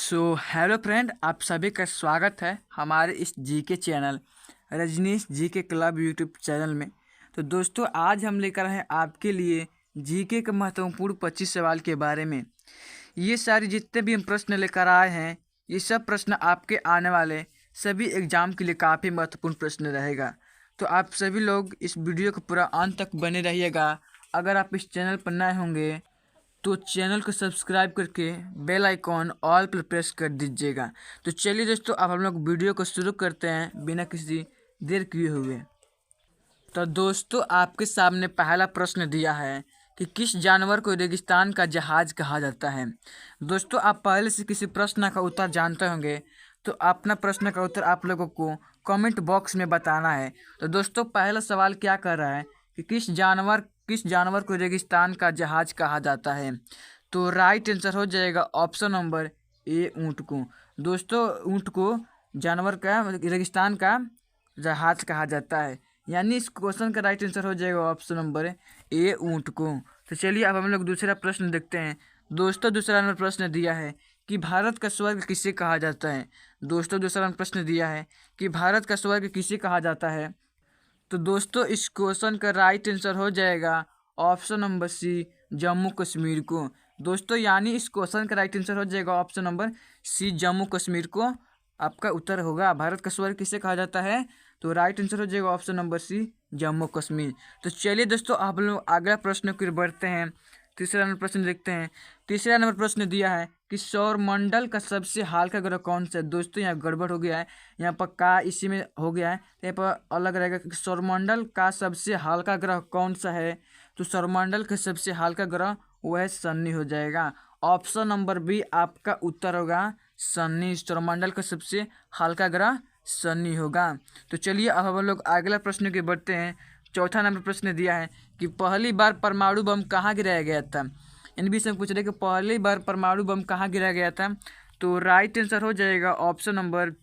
Hello friend, आप सभी का स्वागत है हमारे इस GK channel Rajnish GK club YouTube channel में। तो दोस्तों, आज हम लेकर आए हैं आपके लिए जीके के महत्वपूर्ण 25 सवाल के बारे में। ये सारे जितने भी हम प्रश्न लेकर आए हैं, ये सब प्रश्न आपके आने वाले सभी एग्जाम के लिए काफ़ी महत्वपूर्ण प्रश्न रहेगा। तो आप सभी लोग इस वीडियो को पूरा अंत तक बने रहिएगा। अगर आप इस चैनल पर नए होंगे तो चैनल को सब्सक्राइब करके बेल आइकॉन ऑल पर प्रेस कर दीजिएगा। तो चलिए दोस्तों, अब हम लोग वीडियो को शुरू करते हैं बिना किसी देर किए हुए। तो दोस्तों, आपके सामने पहला प्रश्न दिया है कि किस जानवर को रेगिस्तान का जहाज कहा जाता है। दोस्तों, आप पहले से किसी प्रश्न का उत्तर जानते होंगे, तो अपना प्रश्न का उत्तर आप लोगों को कमेंट बॉक्स में बताना है। तो दोस्तों, पहला सवाल क्या कर रहा है कि किस जानवर को रेगिस्तान का जहाज कहा जाता है। तो राइट आंसर हो जाएगा ऑप्शन नंबर ए, ऊँट को। दोस्तों, ऊँट को जानवर का रेगिस्तान का जहाज कहा जाता है, यानी इस क्वेश्चन का राइट आंसर हो जाएगा ऑप्शन नंबर ए, ऊँट को। तो चलिए अब हम लोग दूसरा प्रश्न देखते हैं। दोस्तों, दूसरा नंबर प्रश्न दिया है कि भारत का स्वर्ग किसे कहा जाता है। दोस्तों, दूसरा नंबर प्रश्न दिया है कि भारत का स्वर्ग किसे कहा जाता है। तो दोस्तों, इस क्वेश्चन का राइट आंसर हो जाएगा option number C, Jammu Kashmir को। दोस्तों, यानी इस क्वेश्चन का राइट आंसर हो जाएगा option number C, Jammu Kashmir को आपका उत्तर होगा। भारत का स्वर्ग किसे कहा जाता है, तो राइट आंसर हो जाएगा option number C, Jammu Kashmir. तो चलिए दोस्तों, आप लोग अगला प्रश्न की ओर बढ़ते हैं। तीसरा नंबर प्रश्न देखते हैं। तीसरा नंबर प्रश्न दिया है कि सौरमंडल का सबसे हल्का ग्रह कौन सा है। दोस्तों, यहाँ गड़बड़ हो गया है, यहाँ पर का इसी में हो गया है, यहाँ पर अलग रहेगा कि सौरमंडल का सबसे हल्का ग्रह कौन सा है। तो सौरमंडल का सबसे हल्का ग्रह वह शनि हो जाएगा। ऑप्शन नंबर बी आपका उत्तर होगा शनि। सौरमंडल का सबसे हल्का ग्रह शनि होगा। तो चलिए अब हम लोग अगला प्रश्न की बढ़ते हैं। चौथा नंबर प्रश्न दिया है कि पहली बार परमाणु बम कहाँ गिराया गया था। NB से पूछ रहे कि पहली बार परमाणु बम कहाँ गिराया गया था। तो राइट आंसर हो जाएगा ऑप्शन नंबर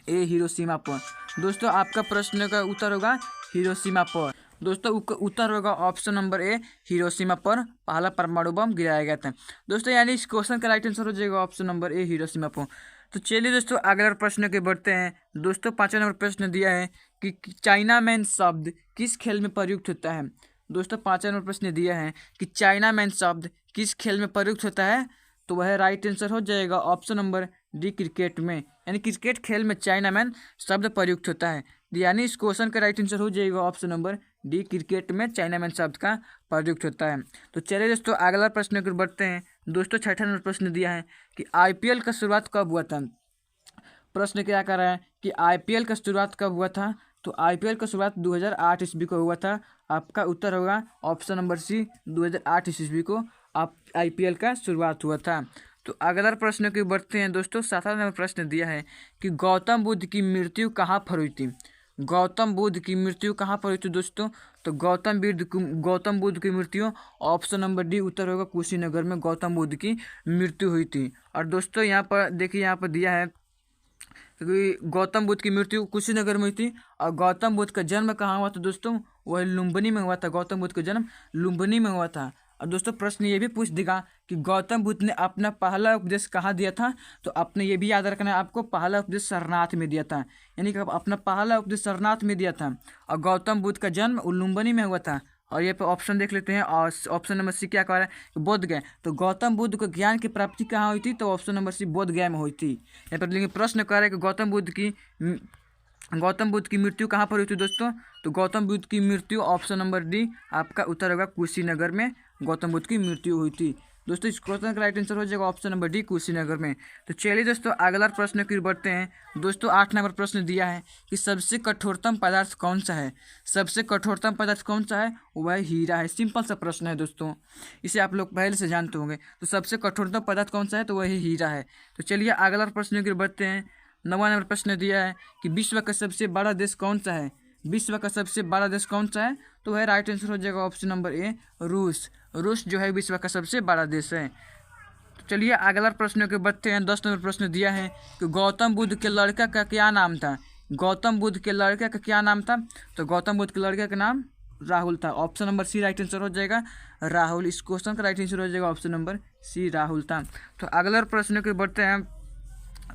ए, हिरोशिमा पर। दोस्तों, आपका प्रश्न का उत्तर होगा हिरोशिमा पर। दोस्तों, उत्तर होगा ऑप्शन नंबर ए, हिरोशिमा पर पहला परमाणु बम गिराया गया था। दोस्तों, यानी इस क्वेश्चन का राइट आंसर हो जाएगा ऑप्शन नंबर ए, हिरोशिमा पर। तो चलिए दोस्तों, अगला प्रश्न के बढ़ते हैं। दोस्तों, पांचवा नंबर प्रश्न दिया है कि चाइना मैन शब्द किस खेल में प्रयुक्त होता है। दोस्तों, पांचवा नंबर प्रश्न दिया है कि चाइना मैन शब्द किस खेल में प्रयुक्त होता है। तो वह राइट आंसर हो जाएगा ऑप्शन नंबर डी, क्रिकेट में। यानी क्रिकेट खेल में चाइना मैन शब्द प्रयुक्त होता है, यानी इस क्वेश्चन का राइट आंसर हो जाएगा ऑप्शन नंबर डी, क्रिकेट में चाइना मैन शब्द का प्रयुक्त होता है। तो चलिए दोस्तों, अगला प्रश्न की ओर बढ़ते हैं। दोस्तों, छठा नंबर प्रश्न दिया है कि IPL का शुरुआत कब हुआ था। प्रश्न क्या कर रहा है कि IPL का शुरुआत कब हुआ था। तो IPL का शुरुआत 2008 ईस्वी को हुआ था। आपका उत्तर होगा ऑप्शन नंबर सी, 2008 ईस्वी को आप IPL का शुरुआत हुआ था। तो अगला प्रश्न की बढ़ते हैं। दोस्तों, सातवां नंबर प्रश्न दिया है कि गौतम बुद्ध की मृत्यु कहाँ पर हुई थी। गौतम बुद्ध की मृत्यु कहाँ पर हुई थी दोस्तों। तो गौतम बुद्ध की मृत्यु ऑप्शन नंबर डी उत्तर होगा कुशीनगर में गौतम बुद्ध की मृत्यु हुई थी। और दोस्तों, यहाँ पर देखिए, यहाँ पर दिया है कि गौतम बुद्ध की मृत्यु कुशीनगर में हुई थी। और गौतम बुद्ध का जन्म कहाँ हुआ था दोस्तों, वह लुम्बिनी में हुआ था। गौतम बुद्ध का जन्म लुम्बिनी में हुआ था। और दोस्तों, प्रश्न ये भी पूछ देगा कि गौतम बुद्ध ने अपना पहला उपदेश कहाँ दिया था। तो आपने ये भी याद रखना है, आपको पहला उपदेश सारनाथ में दिया था, यानी कि अपना पहला उपदेश सारनाथ में दिया था। और गौतम बुद्ध का जन्म लुम्बिनी में हुआ था। और ये पे ऑप्शन देख लेते हैं। और ऑप्शन नंबर सी क्या कह रहा है, बोध गया। तो गौतम बुद्ध को ज्ञान की प्राप्ति कहाँ हुई थी। तो ऑप्शन नंबर सी, बोध गया में हुई थी। यहाँ पर लेकिन प्रश्न कह रहा है कि गौतम बुद्ध की मृत्यु कहाँ पर हुई थी दोस्तों। तो गौतम बुद्ध की मृत्यु ऑप्शन नंबर डी आपका उत्तर होगा कुशीनगर में गौतम बुद्ध की मृत्यु हुई थी। दोस्तों, इस क्वेश्चन का राइट आंसर हो जाएगा ऑप्शन नंबर डी, कुशीनगर में। तो चलिए दोस्तों, अगला प्रश्न की बढ़ते हैं। दोस्तों, 8 नंबर प्रश्न दिया है कि सबसे कठोरतम पदार्थ कौन सा है। सबसे कठोरतम पदार्थ कौन सा है, वह हीरा है। सिंपल सा प्रश्न है दोस्तों, इसे आप लोग पहले से जानते होंगे। तो सबसे कठोरतम पदार्थ कौन सा है, तो वही हीरा है। तो चलिए अगला प्रश्न की बढ़ते हैं। 9वां नंबर प्रश्न दिया है कि विश्व का सबसे बड़ा देश कौन सा है। विश्व का सबसे बड़ा देश कौन सा है, तो वह राइट आंसर हो जाएगा ऑप्शन नंबर ए, रूस। रूस जो है विश्व का सबसे बड़ा देश है। तो चलिए अगला प्रश्न के बढ़ते हैं। 10 नंबर प्रश्न दिया है कि गौतम बुद्ध के लड़का का क्या नाम था। गौतम बुद्ध के लड़के का क्या नाम था। तो गौतम बुद्ध के लड़के का नाम राहुल था। Option number C right answer हो जाएगा राहुल। इस क्वेश्चन का राइट आंसर हो जाएगा ऑप्शन नंबर सी, राहुल था। तो अगला प्रश्न के बढ़ते हैं।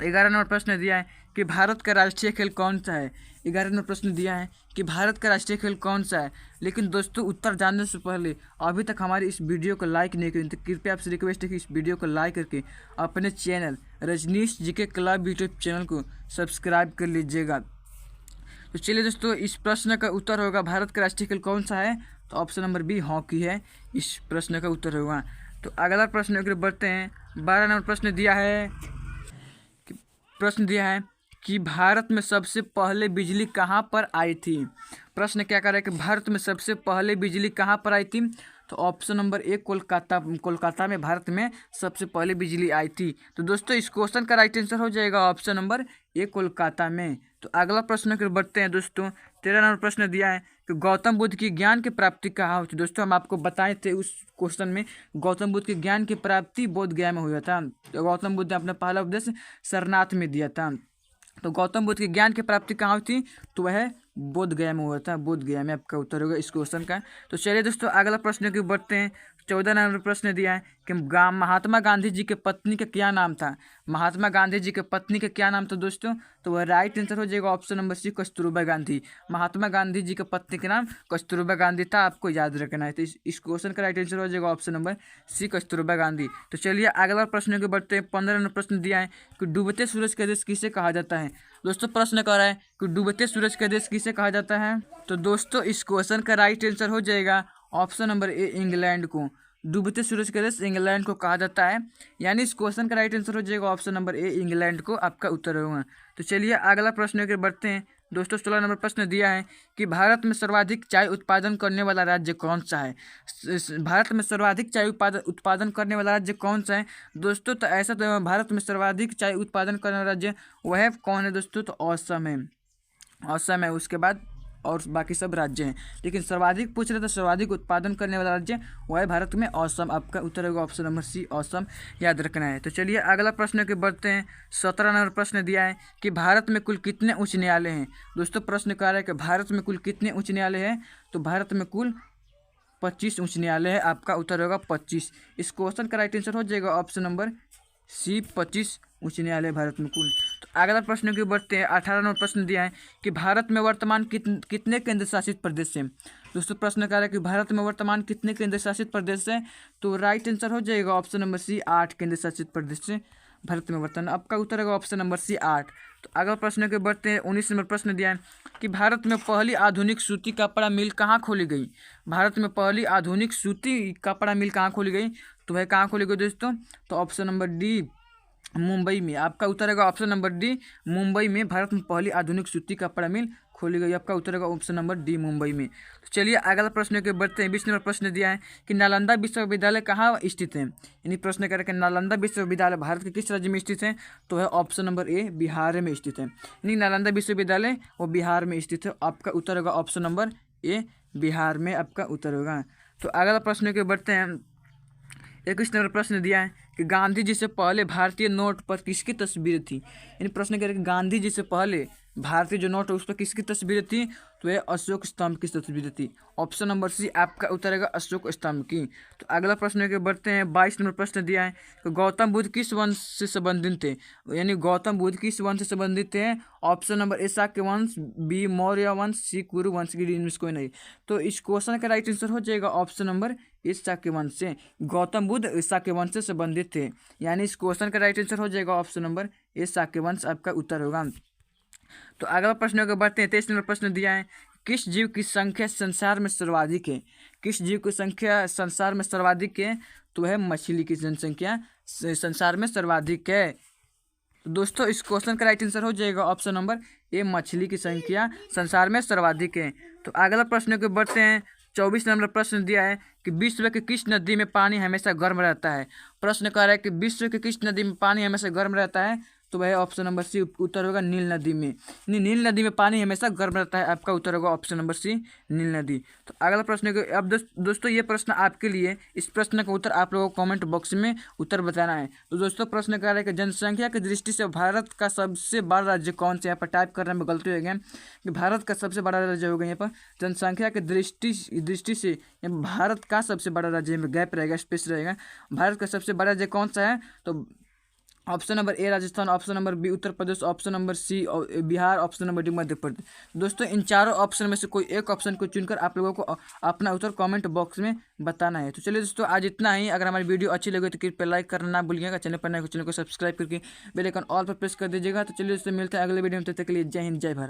11 नंबर प्रश्न दिया है कि भारत का राष्ट्रीय खेल कौन सा है। 11 नंबर प्रश्न दिया है कि भारत का राष्ट्रीय खेल कौन सा है। लेकिन दोस्तों उत्तर जानने से पहले अभी तक हमारी इस वीडियो को लाइक नहीं करें तो कृपया आपसे रिक्वेस्ट है कि इस वीडियो को लाइक करके अपने channel Rajnish GK club YouTube channel को सब्सक्राइब कर लीजिएगा। तो चलिए दोस्तों, इस प्रश्न का उत्तर होगा भारत का राष्ट्रीय खेल कौन सा है, तो ऑप्शन नंबर बी हॉकी है इस प्रश्न का उत्तर होगा। तो अगला प्रश्न की बढ़ते हैं। 12 नंबर प्रश्न दिया है कि भारत में सबसे पहले बिजली कहाँ पर आई थी। प्रश्न क्या कर रहा है कि भारत में सबसे पहले बिजली कहाँ पर आई थी, तो ऑप्शन नंबर ए कोलकाता में भारत में सबसे पहले बिजली आई थी। तो दोस्तों इस क्वेश्चन का राइट आंसर हो जाएगा ऑप्शन नंबर ए कोलकाता में। तो अगला प्रश्न की बढ़ते हैं दोस्तों। 13 नंबर प्रश्न दिया है कि गौतम बुद्ध की ज्ञान की प्राप्ति कहाँ हुई थी। दोस्तों हम आपको बताए थे उस क्वेश्चन में गौतम बुद्ध की ज्ञान की प्राप्ति बोध गया में हुआ था। तो गौतम बुद्ध ने अपना पहला उपदेश सारनाथ में दिया था। तो गौतम बुद्ध की ज्ञान की प्राप्ति कहाँ हुई थी, तो वह बोध गया में हुआ था। बोध गया में आपका उत्तर होगा इस क्वेश्चन का। तो चलिए दोस्तों अगला प्रश्न की बढ़ते हैं। 14 नंबर प्रश्न दिया है कि महात्मा गांधी जी के पत्नी का क्या नाम था। महात्मा गांधी जी के पत्नी का क्या नाम था दोस्तों, तो वह राइट आंसर हो जाएगा option number C Kasturba Gandhi. Mahatma Gandhi ji के पत्नी का नाम कस्तूरबा गांधी था, आपको याद रखना है। तो इस क्वेश्चन का राइट आंसर हो जाएगा option number C Kasturba Gandhi. तो चलिए अगला प्रश्न के बढ़ते हैं। 15 नंबर प्रश्न दिया है कि डूबते सूरज का देश किसे कहा जाता है। दोस्तों प्रश्न कर रहा है कि डूबते सूरज का देश किसे कहा जाता है। तो दोस्तों इस क्वेश्चन का राइट आंसर हो जाएगा ऑप्शन नंबर ए इंग्लैंड को। डूबते सूरज का देश इंग्लैंड को कहा जाता है, यानी इस क्वेश्चन का राइट आंसर हो जाएगा ऑप्शन नंबर ए इंग्लैंड को आपका उत्तर होगा। तो चलिए अगला प्रश्न के बढ़ते हैं दोस्तों। 16 नंबर प्रश्न दिया है कि भारत में सर्वाधिक चाय उत्पादन करने वाला राज्य कौन सा है। भारत में सर्वाधिक चाय उत्पादन करने वाला राज्य कौन सा है दोस्तों, तो ऐसा तो भारत में सर्वाधिक चाय उत्पादन करने वाला राज्य वह कौन है दोस्तों, तो असम है। असम है, उसके बाद और बाकी सब राज्य हैं, लेकिन सर्वाधिक पूछ रहे तो सर्वाधिक उत्पादन करने वाला राज्य वह है भारत में असम। आपका उत्तर होगा ऑप्शन नंबर सी असम, याद रखना है। तो चलिए अगला प्रश्न के बढ़ते हैं। 17 नंबर प्रश्न दिया है कि भारत में कुल कितने उच्च न्यायालय हैं। दोस्तों प्रश्न कह रहा है कि भारत में कुल कितने उच्च न्यायालय हैं, तो भारत में कुल 25 उच्च न्यायालय है, आपका उत्तर होगा 25। इस क्वेश्चन का राइट आंसर हो जाएगा ऑप्शन नंबर सी 25 उच्च न्यायालय भारत में कुल। तो अगला प्रश्न की बढ़ते हैं। 18 नंबर प्रश्न दिया है कि भारत में वर्तमान कितने केंद्र शासित प्रदेश हैं। दोस्तों प्रश्न कह रहा है कि भारत में वर्तमान कितने केंद्र शासित प्रदेश हैं, तो राइट आंसर हो जाएगा ऑप्शन नंबर सी 8 केंद्र शासित प्रदेश से भारत में वर्तमान, आपका उत्तर होगा ऑप्शन नंबर सी 8। तो अगला प्रश्न के बढ़ते हैं। 19 नंबर प्रश्न दिया है कि भारत में पहली आधुनिक सूती कपड़ा मिल कहाँ खोली गई। भारत में पहली आधुनिक सूती कपड़ा मिल कहाँ खोली गई, तो वह कहाँ खोली गई दोस्तों, तो ऑप्शन नंबर डी मुंबई में। आपका उत्तर होगा ऑप्शन नंबर डी मुंबई में भारत में पहली आधुनिक सूती कपड़ा मिल खोली गई, आपका उत्तर होगा ऑप्शन नंबर डी मुंबई में। तो चलिए अगला प्रश्न के बढ़ते हैं। 20 नंबर प्रश्न दिया है कि नालंदा विश्वविद्यालय कहाँ स्थित है। यानी प्रश्न कर रहे हैं नालंदा विश्वविद्यालय भारत के किस राज्य में स्थित है, तो है ऑप्शन नंबर ए बिहार में स्थित है। यानी नालंदा विश्वविद्यालय वो बिहार में स्थित है, आपका उत्तर होगा ऑप्शन नंबर ए बिहार में, आपका उत्तर होगा। तो अगला प्रश्न के बढ़ते हैं। 21 नंबर प्रश्न दिया है कि गांधी जी से पहले भारतीय नोट पर किसकी तस्वीर थी। यानी प्रश्न कह रहे हैं कि गांधी जी से पहले भारतीय जो नोट है उस पर किसकी तस्वीर थी, तो यह अशोक स्तंभ की तस्वीर थी, ऑप्शन नंबर सी आपका उत्तर है अशोक स्तंभ की। तो अगला प्रश्न के बढ़ते हैं। 22 नंबर प्रश्न दिया है कि गौतम बुद्ध किस वंश से संबंधित थे। यानी गौतम बुद्ध किस वंश से संबंधित थे, ऑप्शन नंबर ए शाक्य वंश, बी मौर्य वंश, सी कुरु वंश की इनमें से कोई नहीं। तो इस क्वेश्चन का राइट आंसर हो जाएगा ऑप्शन नंबर इस शाक्य वंश से। गौतम बुद्ध शाक्य वंश से संबंधित थे, यानी इस क्वेश्चन का राइट आंसर हो जाएगा ऑप्शन नंबर ए शाक्य वंश, आपका उत्तर होगा। तो अगला प्रश्न को बढ़ते हैं। 23 नंबर प्रश्न दिया है किस जीव की संख्या संसार में सर्वाधिक है। किस जीव की संख्या संसार में सर्वाधिक है, तो है मछली की जनसंख्या संसार में सर्वाधिक है। तो दोस्तों इस क्वेश्चन का राइट आंसर हो जाएगा ऑप्शन नंबर ए मछली की संख्या संसार में सर्वाधिक है। तो अगला प्रश्न को बढ़ते हैं। 24 नंबर प्रश्न दिया है कि विश्व के किस नदी में पानी हमेशा गर्म रहता है। प्रश्न कह रहा है कि विश्व के किस नदी में पानी हमेशा गर्म रहता है, तो वह ऑप्शन नंबर सी उत्तर होगा नील नदी में। नील नदी में पानी हमेशा गर्म रहता है, आपका उत्तर होगा ऑप्शन नंबर सी नील नदी। तो अगला प्रश्न को अब दोस्तों ये प्रश्न आपके लिए, इस प्रश्न का उत्तर आप लोगों को कमेंट बॉक्स में उत्तर बताना है। तो दोस्तों प्रश्न कह रहा है कि जनसंख्या की दृष्टि से भारत का सबसे बड़ा राज्य कौन सा है। यहाँ पर टाइप करने में गलती हो गया कि भारत का सबसे बड़ा राज्य हो गया, यहाँ पर जनसंख्या की दृष्टि से भारत का सबसे बड़ा राज्य में गैप रहेगा, स्पेस रहेगा। भारत का सबसे बड़ा राज्य कौन सा है, तो option number A Rajasthan, option number B Uttar Pradesh, option number C Bihar, option number D Madhya Pradesh. दोस्तों इन चारों ऑप्शन में से कोई एक ऑप्शन को चुनकर आप लोगों को अपना उत्तर कमेंट बॉक्स में बताना है। तो चलिए दोस्तों आज इतना ही। अगर हमारी वीडियो अच्छी लगे तो कृपया लाइक करना ना भूलिएगा, चैनल पर नए चैनल को सब्सक्राइब करके बेल आइकन ऑल पर प्रेस कर दीजिएगा। तो चलिए दोस्तों मिलते हैं अगले वीडियो में, तब तक के लिए जय हिंद जय भारत।